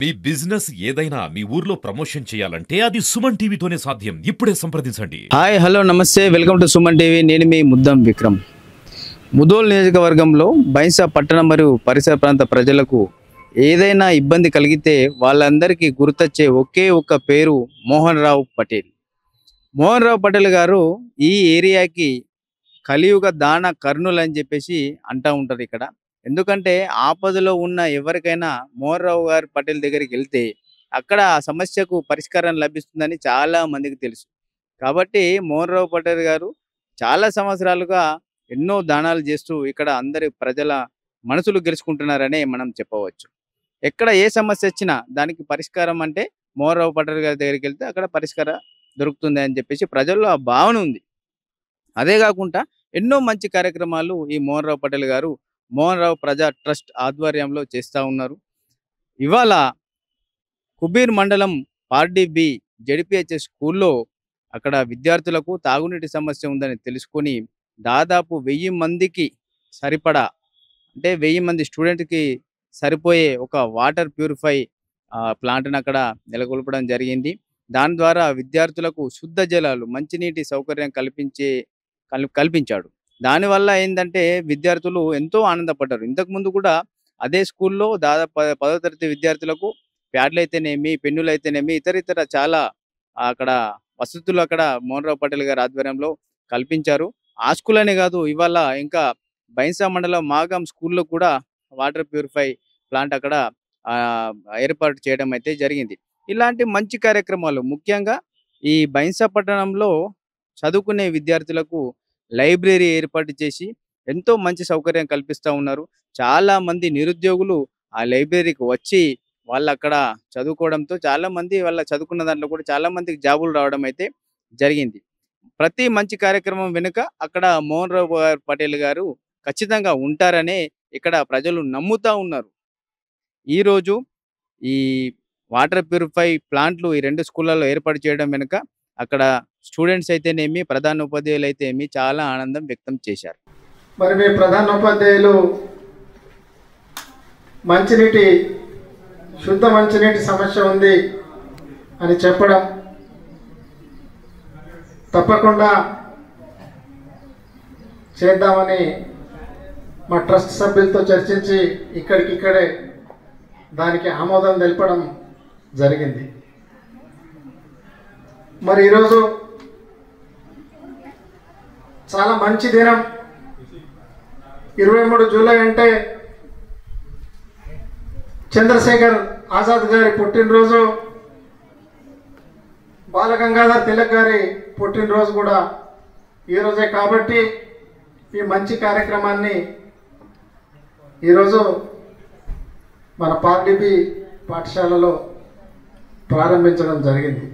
మీ business ఏదైనా మీ ఊర్లో promotion చేయాలంటే అది సుమన్ టీవీతోనే సాధ్యం. ఇప్పుడే సంప్రదించండి. హాయ్ హలో నమస్తే, వెల్కమ్ టు సుమన్ టీవీ. నేను మీ ముద్దం విక్రమ్. ముదోల్ నియోజకవర్గంలో బైంసా పట్టణం మరియు పరిసర ప్రాంత ప్రజలకు ఏదైనా ఇబ్బంది కలిగితే వాళ్ళందరికీ గుర్తొచ్చే ఒకే ఒక్క పేరు మోహన్ రావు పటేల్. మోహన్ రావు పటేల్ గారు ఈ ఏరియాకి కలియుగ దాన కర్ణులు అని చెప్పేసి అంటూ ఉంటారు ఇక్కడ. ఎందుకంటే ఆపదలో ఉన్న ఎవరికైనా మోహన్ రావు గారు పటేల్ దగ్గరికి వెళ్తే అక్కడ ఆ సమస్యకు పరిష్కారం లభిస్తుందని చాలా మందికి తెలుసు. కాబట్టి మోహన్ రావు పటేల్ గారు చాలా సంవత్సరాలుగా ఎన్నో దానాలు చేస్తూ ఇక్కడ అందరి ప్రజల మనసులు గెలుచుకుంటున్నారనే మనం చెప్పవచ్చు. ఎక్కడ ఏ సమస్య వచ్చినా దానికి పరిష్కారం అంటే మోహన్ రావు పటేల్ గారి దగ్గరికి వెళ్తే అక్కడ పరిష్కారం దొరుకుతుంది అని చెప్పేసి ప్రజల్లో ఆ భావన ఉంది. అదే కాకుండా ఎన్నో మంచి కార్యక్రమాలు ఈ మోహన్ రావు పటేల్ గారు మోహన్ రావు ప్రజా ట్రస్ట్ ఆధ్వర్యంలో చేస్తూ ఉన్నారు. ఇవాళ కుబీర్ మండలం పార్డీబి జెడ్పీహెచ్ఎస్ స్కూల్లో అక్కడ విద్యార్థులకు తాగునీటి సమస్య ఉందని తెలుసుకొని దాదాపు 1000 మందికి సరిపడా, అంటే 1000 మంది స్టూడెంట్కి సరిపోయే ఒక వాటర్ ప్యూరిఫై ప్లాంట్ని అక్కడ నెలకొల్పడం జరిగింది. దాని ద్వారా విద్యార్థులకు శుద్ధ జలాలు, మంచినీటి సౌకర్యం కల్పించాడు. దానివల్ల ఏంటంటే విద్యార్థులు ఎంతో ఆనందపడ్డారు. ఇంతకుముందు కూడా అదే స్కూల్లో దాదాపు 10వ తరగతి విద్యార్థులకు ప్యాడ్లు అయితేనేమి, పెన్నులు అయితేనేమి, ఇతర చాలా అక్కడ వసతులు అక్కడ మోహన్ రావు పటేల్ గారి ఆధ్వర్యంలో కల్పించారు. ఆ స్కూల్ అనే కాదు, ఇవాళ ఇంకా బైంసా మండలం మాగాం స్కూల్లో కూడా వాటర్ ప్యూరిఫై ప్లాంట్ అక్కడ ఏర్పాటు చేయడం అయితే జరిగింది. ఇలాంటి మంచి కార్యక్రమాలు ముఖ్యంగా ఈ బైంసా పట్టణంలో చదువుకునే విద్యార్థులకు లైబ్రరీ ఏర్పాటు చేసి ఎంతో మంచి సౌకర్యం కల్పిస్తూ ఉన్నారు. చాలా మంది నిరుద్యోగులు ఆ లైబ్రరీకి వచ్చి వాళ్ళు అక్కడ చదువుకోవడంతో చాలా మంది వాళ్ళ చదువుకున్న దాంట్లో కూడా చాలా మందికి జాబులు రావడం అయితే జరిగింది. ప్రతి మంచి కార్యక్రమం వెనుక అక్కడ మోహన్ రావు పటేల్ గారు ఖచ్చితంగా ఉంటారనే ఇక్కడ ప్రజలు నమ్ముతా ఉన్నారు. ఈరోజు ఈ వాటర్ ప్యూరిఫై ప్లాంట్లు ఈ 2 స్కూళ్ళలో ఏర్పాటు చేయడం వెనుక అక్కడ స్టూడెంట్స్ అయితేనేమి, ప్రధాన ఉపాధ్యాయులు అయితేనేమి చాలా ఆనందం వ్యక్తం చేశారు. మరి మీ ప్రధాన ఉపాధ్యాయులు శుద్ధ మంచినీటి సమస్య ఉంది అని చెప్పడం, తప్పకుండా చేద్దామని మా ట్రస్ట్ సభ్యులతో చర్చించి ఇక్కడికిక్కడే దానికి ఆమోదం తెలపడం జరిగింది. మరి ఈరోజు చాలా మంచి దినం. 23 జూలై అంటే చంద్రశేఖర్ ఆజాద్ గారి పుట్టినరోజు, బాలగంగాధర్ తిలక్ గారి పుట్టినరోజు కూడా ఈరోజే. కాబట్టి ఈ మంచి కార్యక్రమాన్ని ఈరోజు మన పార్డీబి పాఠశాలలో ప్రారంభించడం జరిగింది.